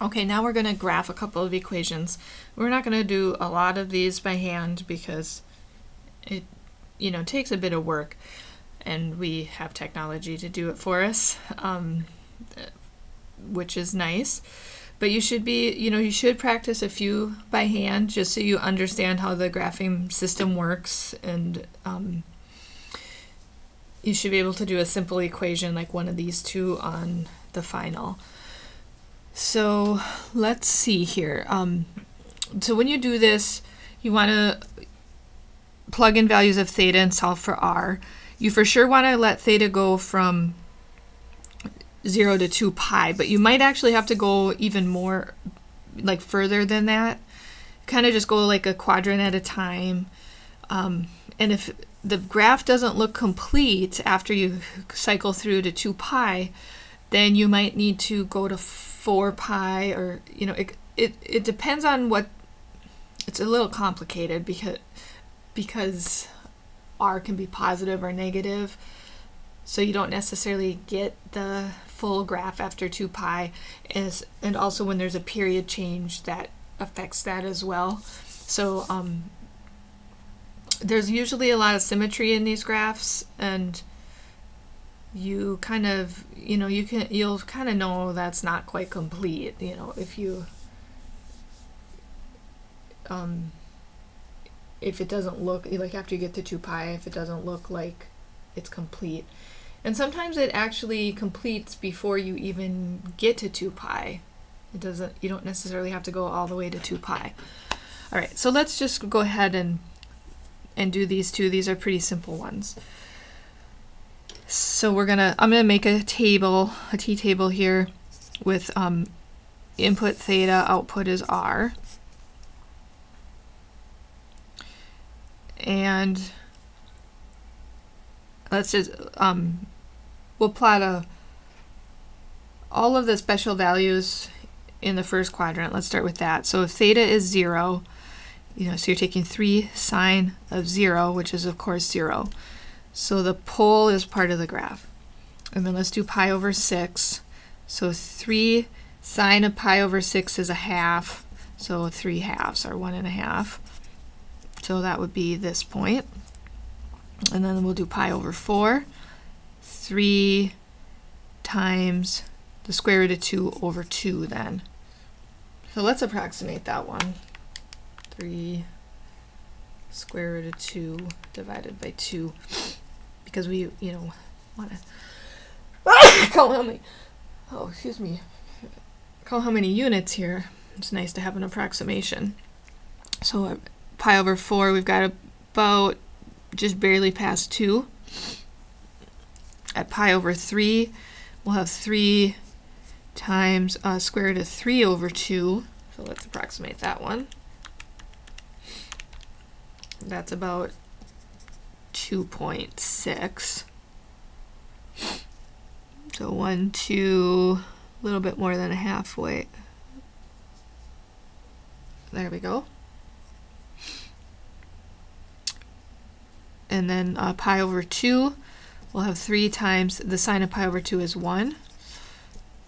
Okay, now we're going to graph a couple of equations. We're not going to do a lot of these by hand because it, takes a bit of work, and we have technology to do it for us, which is nice. But you should practice a few by hand just so you understand how the graphing system works, and you should be able to do a simple equation like one of these two on the final. So let's see here. So when you do this, you want to plug in values of theta and solve for r. You for sure want to let theta go from 0 to 2 pi, but you might actually have to go even more, like further than that. Kind of just go like a quadrant at a time. And if the graph doesn't look complete after you cycle through to 2 pi, then you might need to go to 4 pi, or it depends on what. It's a little complicated because r can be positive or negative, so you don't necessarily get the full graph after 2 pi, and also when there's a period change that affects that as well. So there's usually a lot of symmetry in these graphs, and you kind of you'll kind of know that's not quite complete, if it doesn't look like, after you get to 2 pi, if it doesn't look like it's complete. And sometimes it actually completes before you even get to 2 pi. You don't necessarily have to go all the way to 2 pi. All right, so let's just go ahead and do these two. These are pretty simple ones. So I'm gonna make a t-table here with input theta, output is r. And let's just, we'll plot all of the special values in the first quadrant. Let's start with that. So if theta is 0, so you're taking 3 sine of 0, which is of course 0. So the pole is part of the graph. And then let's do pi over 6. So 3 sine of pi over 6 is a half. So 3 halves are 1.5. So that would be this point. And then we'll do pi over 4. 3 times the square root of 2 over 2 then. So let's approximate that one. 3 square root of 2 divided by 2. Because we, want to count how many, count how many units here. It's nice to have an approximation. So pi over 4, we've got about just barely past 2. At pi over 3, we'll have 3 times square root of 3 over 2. So let's approximate that one. That's about 2.6. So 1, 2, a little bit more than a halfway. There we go. And then pi over 2, we'll have 3 times the sine of pi over 2 is 1.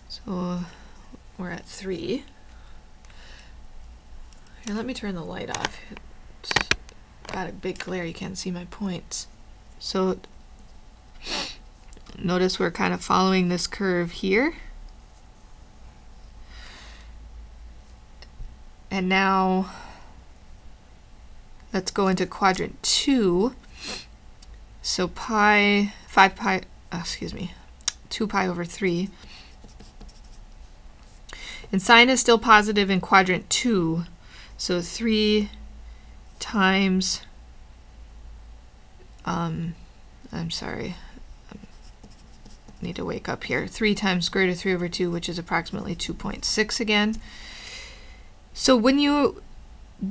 So we're at 3. Here, let me turn the light off. It's got a big glare, you can't see my points. So notice we're kind of following this curve here. And now let's go into quadrant 2. So 2 pi over 3. And sine is still positive in quadrant 2. So 3 times, I'm sorry, I need to wake up here. 3 times square root of 3 over 2, which is approximately 2.6 again. So when you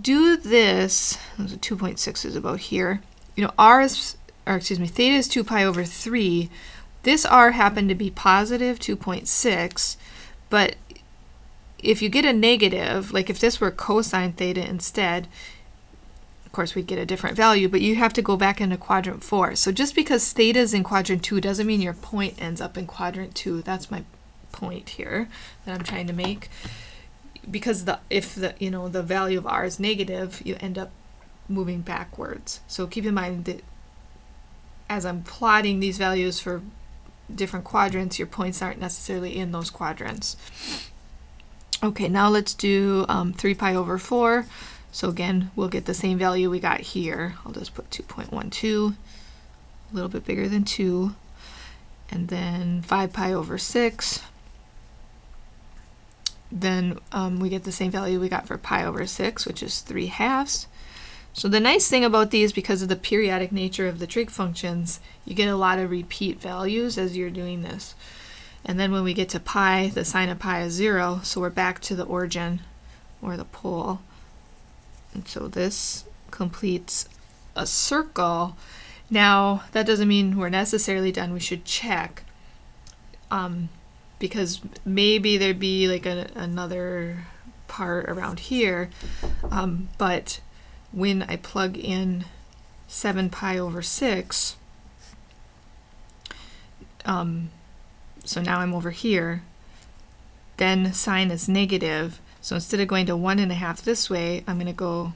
do this, 2.6 is about here. Theta is 2 pi over 3. This r happened to be positive 2.6, but if you get a negative, like if this were cosine theta instead, of course we'd get a different value, but you have to go back into quadrant 4. So just because theta is in quadrant 2 doesn't mean your point ends up in quadrant 2. That's my point here that I'm trying to make. because if the value of r is negative, you end up moving backwards. So keep in mind that as I'm plotting these values for different quadrants, your points aren't necessarily in those quadrants. Okay, now let's do 3 pi over 4. So again, we'll get the same value we got here. I'll just put 2.12, a little bit bigger than 2. And then 5 pi over 6. Then we get the same value we got for pi over 6, which is 3/2. So the nice thing about these, because of the periodic nature of the trig functions, you get a lot of repeat values as you're doing this. And then when we get to pi, the sine of pi is 0, so we're back to the origin or the pole. And so this completes a circle. Now, that doesn't mean we're necessarily done. We should check, because maybe there'd be like another part around here, but when I plug in 7 pi over 6, so now I'm over here, then sine is negative. So instead of going to 1.5 this way, I'm going to go,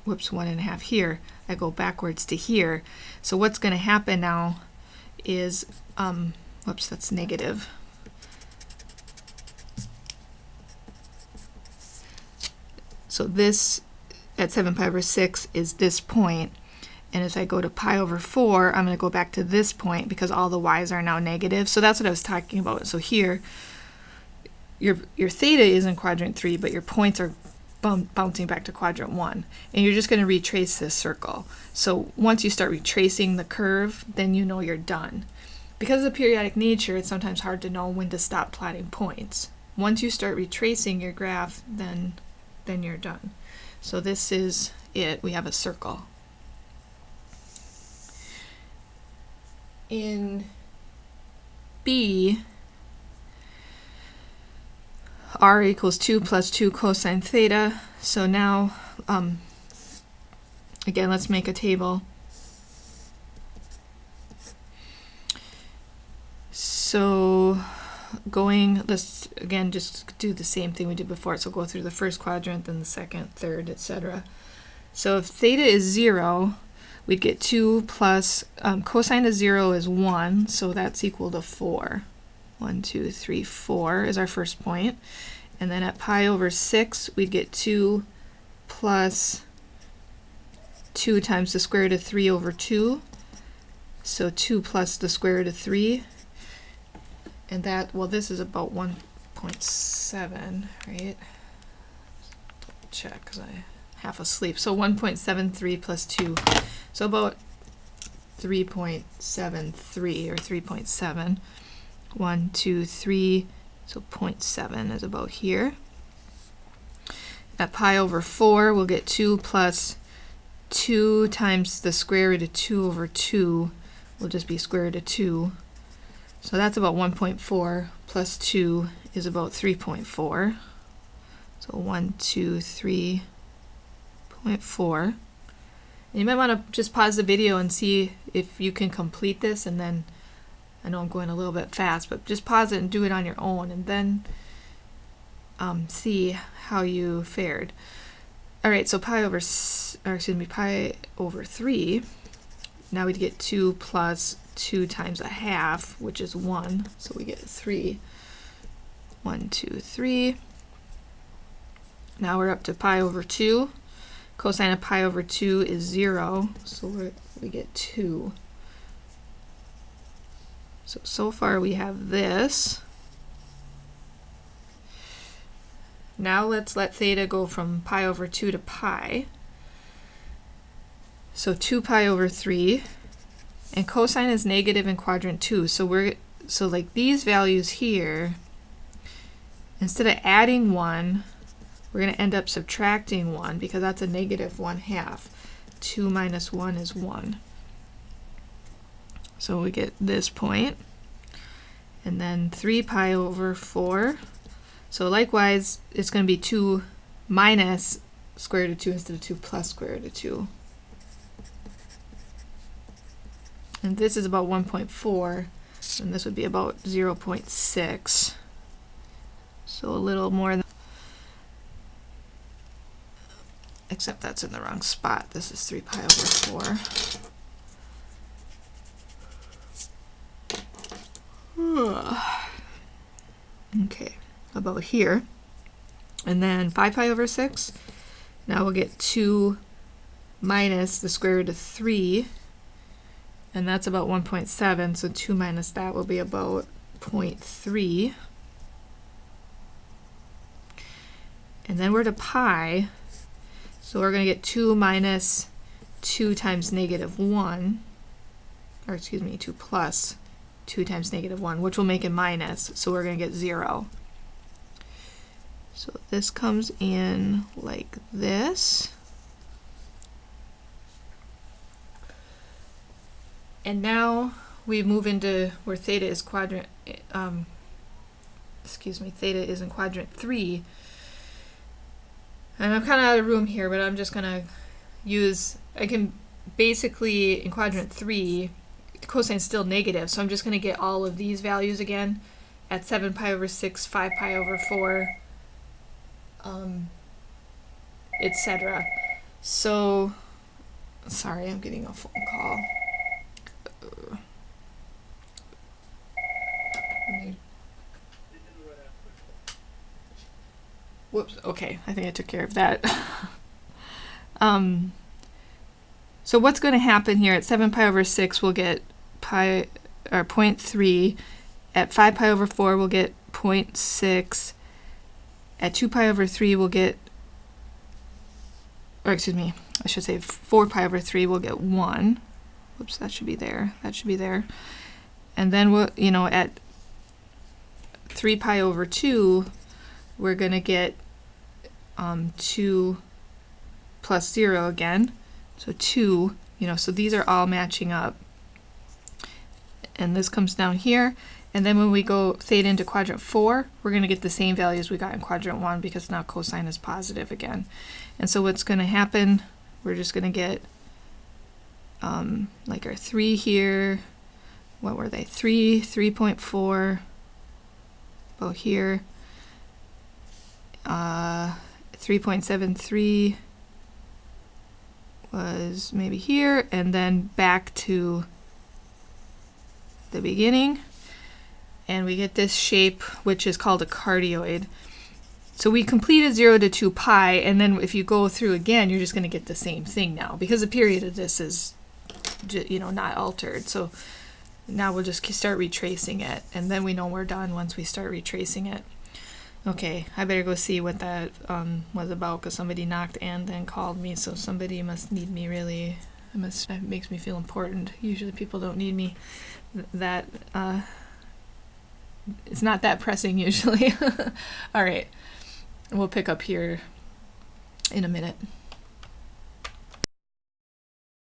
1.5 here. I go backwards to here. So what's going to happen now is, that's negative. So this at 7 pi over 6 is this point. And as I go to pi over 4, I'm going to go back to this point because all the y's are now negative. So that's what I was talking about. So here, your theta is in quadrant 3, but your points are bouncing back to quadrant 1. And you're just going to retrace this circle. So once you start retracing the curve, then you know you're done. Because of the periodic nature, it's sometimes hard to know when to stop plotting points. Once you start retracing your graph, then you're done. So this is it. We have a circle. In B, r equals 2 plus 2 cosine theta. So now, again, let's make a table. So let's again just do the same thing we did before. So go through the first quadrant, then the second, third, etc. So if theta is 0, we'd get 2 plus, cosine of 0 is 1, so that's equal to 4. 1, 2, 3, 4 is our first point. And then at pi over 6, we'd get 2 plus 2 times the square root of 3 over 2. So 2 plus the square root of 3. And that, well, this is about 1.7, right? Check, because I'm half asleep. So 1.73 plus 2. So about 3.73 or 3.7. 1, 2, 3, so 0.7 is about here. At pi over 4, we'll get 2 plus 2 times the square root of 2 over 2 will just be square root of 2. So that's about 1.4 plus 2 is about 3.4. So 1, 2, 3.4. You might want to just pause the video and see if you can complete this, and then, I know I'm going a little bit fast, but just pause it and do it on your own, and then see how you fared. All right, so pi over 3. Now we'd get 2 plus 2 times a half, which is 1, so we get 3. 1, 2, 3. Now we're up to pi over 2. Cosine of pi over 2 is 0, so we get 2. So far we have this. Now let's let theta go from pi over 2 to pi. So 2 pi over 3. And cosine is negative in quadrant 2. So like these values here, instead of adding 1, we're going to end up subtracting 1 because that's a negative 1/2. 2 minus 1 is 1. So we get this point. And then 3 pi over 4. So likewise, it's going to be 2 minus square root of 2 instead of 2 plus square root of 2. And this is about 1.4, and this would be about 0.6. So a little more than. except that's in the wrong spot. This is 3 pi over 4. Okay, about here. And then 5 pi over 6. Now we'll get 2 minus the square root of 3. And that's about 1.7. So 2 minus that will be about 0.3. And then we're to pi. So we're going to get 2 minus 2 times negative 1. Or excuse me, 2 plus 2 times negative 1, which will make it minus, so we're going to get 0. So this comes in like this. And now we move into where theta is quadrant, theta is in quadrant 3. And I'm kind of out of room here, but I'm just going to use, I can basically, in quadrant 3, cosine is still negative, so I'm just going to get all of these values again at 7 pi over 6, 5 pi over 4, etc. So, sorry, I'm getting a phone call. Whoops, okay, I think I took care of that. So what's going to happen here at 7 pi over 6, we'll get pi, or 0.3. At 5 pi over 4, we'll get 0.6. At 2 pi over 3, we'll get, or excuse me, I should say 4 pi over 3, we'll get 1. Whoops, that should be there. That should be there. And then we'll, at 3 pi over 2, we're going to get 2 plus 0 again. So 2, so these are all matching up. And this comes down here. And then when we go theta into quadrant 4, we're going to get the same values we got in quadrant 1 because now cosine is positive again. And so what's going to happen, we're just going to get like our 3 here. What were they? 3, 3.4. About here. 3.73 was maybe here, and then back to the beginning, and we get this shape, which is called a cardioid. So we completed 0 to 2 pi, and then if you go through again, you're just going to get the same thing now, because the period of this is, not altered. So now we'll just start retracing it, and then we know we're done once we start retracing it. Okay, I better go see what that was about, because somebody knocked and then called me, so somebody must need me really. That makes me feel important. Usually people don't need me that, it's not that pressing usually. All right, we'll pick up here in a minute.